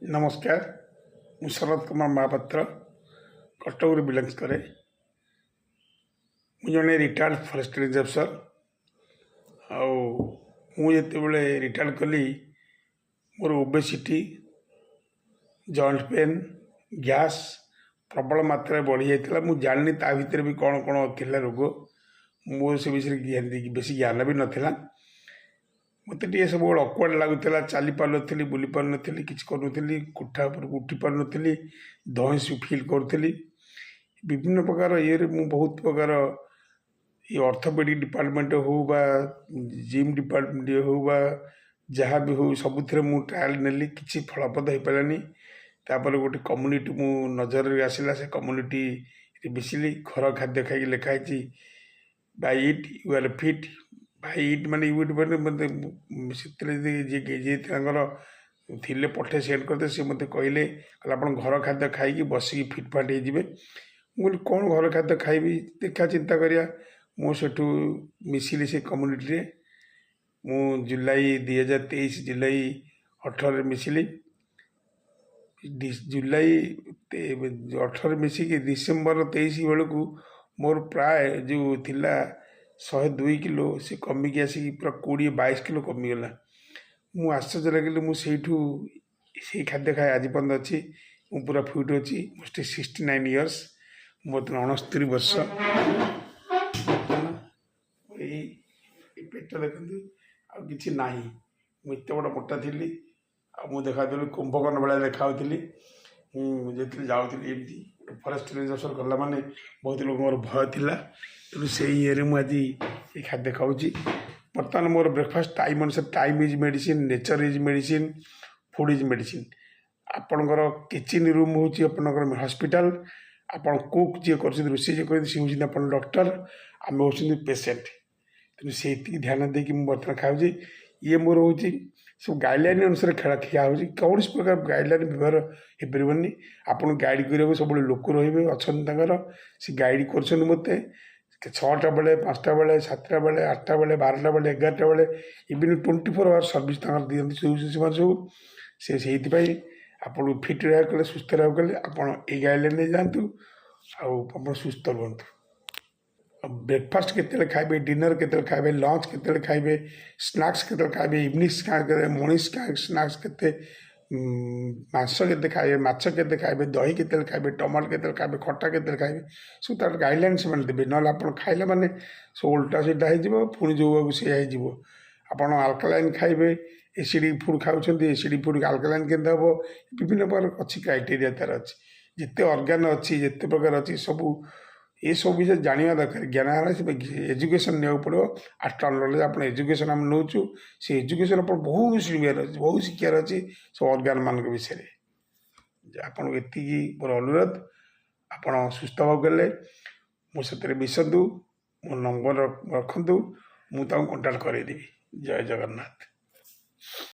नमस्कार मु शरद कुमार महापात्र कटक बिलंग्स करे मु जड़े रिटायर्ड फॉरेस्ट रेंज अफसर आते रिटायर कली मोर ओबेसिटी जॉइंट पेन गैस प्रबल मात्रा बढ़ी जाता मुझे जानी ता भर भी कौन कौन थी रोग मो से विषय बेसी ज्ञान भी नाला मत सब अकवर्ड लगुला चली पार नी बुली पार नी कि करूँ कोठा उठी पार नी दहस फिल करी विभिन्न प्रकार ये बहुत प्रकार ये ऑर्थोपेडिक डिपार्टमेंट हो बा जिम डिपार्टमेंट हो बा जहाँ भी हो सबुथ मु ट्रायल नेली कि फलप्रद हो पारानी तापर गोटे कम्युनिटी मु नजर आसला से कम्युनिटी मिसिली घर खाद्य खाई लिखाई by eat you are fit by eat माने यू इट माने मतलब थे पठे सेंड करते सी मत कहले आप घर खाद्य खाई बसिक फिटफाट हो कौन घर खाद्य खाइबी देखा चिंता करिया मुझे मिसिली से कम्युनिटी मु जुलाई 2023 जुलाई 18 मिसिली जुलाई 18 मिसिकी डिसेम्बर 23 बेलू मोर प्राय जो थिला 102 किलो से कमिकी आसिक पूरा 20-22 किलो कमिगला मु आश्चर्य लगे मुझे से खाद्य खाए आज पर्यटन अच्छी मु पूरा फिट अच्छी मोस्ट 69 इयर्स बर्तमान 69 वर्ष पेट देखते आ कि ना मुझे बड़ा मोटा थी मुझे देखा कुंभकर्ण भाया देखा जो जाऊँगी एमती फरेस्ट रेंज अफसर गला माने बहुत लोग मोर भय थिला तेणु से ये मुझे ये खाद्य खाऊँ बर्तमान मोर ब्रेकफास्ट टाइम अनुसार time is medicine nature is medicine food is medicine आपणकर किचन रूम हूँ हॉस्पिटल आपन कुक जी कर रोषे जी कर सी हूँ डॉक्टर आम हूँ पेसेंट तेणु से ध्यान देकी बर्तमान खाऊँ ये मोर हूँ सब गाइडलाइन अनुसार खेल खिया हो कौन प्रकार गाइडलाइन व्यवहार हो पारनि आपन गाइड करा सब लोक रे अच्छा सी गाइड कर मत 6टा बेले 5टा बेले 7टा बेले 8टा बेले 12टा बेले 11टा बेले इवन 24 आवर सर्विस दिखती सब से आप फिट रहा सुस्थ रहा आप गाइडलाइन जातु आप सुस्थ रुहतु ब्रेकफास्ट केते खाइबे डिनर केते खाइबे लंच केते खाइबे स्नैक्स केते खाइबे इवनिंग स्नैक्स मॉर्निंग स्नैक्स केते मांस केते खाइबे माछ केते खाइबे दही केते खाइबे टमाटो केते खाइबे खट्टा केते खाइबे सब तार गाइडलाइन से देबे ना आप खाइले माने सब उल्टा सीधा हो पुणी जो से हो आपड़ आल्कालाइन खाइबे एसिडिक फूड खाऊँ एसिडिक फूड आल्कालाइन केते हम विभिन्न प्रकार अच्छी क्राइटेरिया तार अच्छी जिते अर्गान अच्छी जिते प्रकार अच्छी सब ये सब विषय जानवा दरकार ज्ञान एजुकेशन ने पड़ो आफ्टर नॉलेज आप एजुकेशन आम नौ से एजुकेशन आप बहुत शुणवार अच्छे बहुत शिक्षार अच्छी सब अर्गान मान विषय आपन ये मोर अनुरोध आप सुस्थ होगले मुझे मिशतु मो नंबर रखु मुझे कंटाक्ट करदेवी जय जगन्नाथ।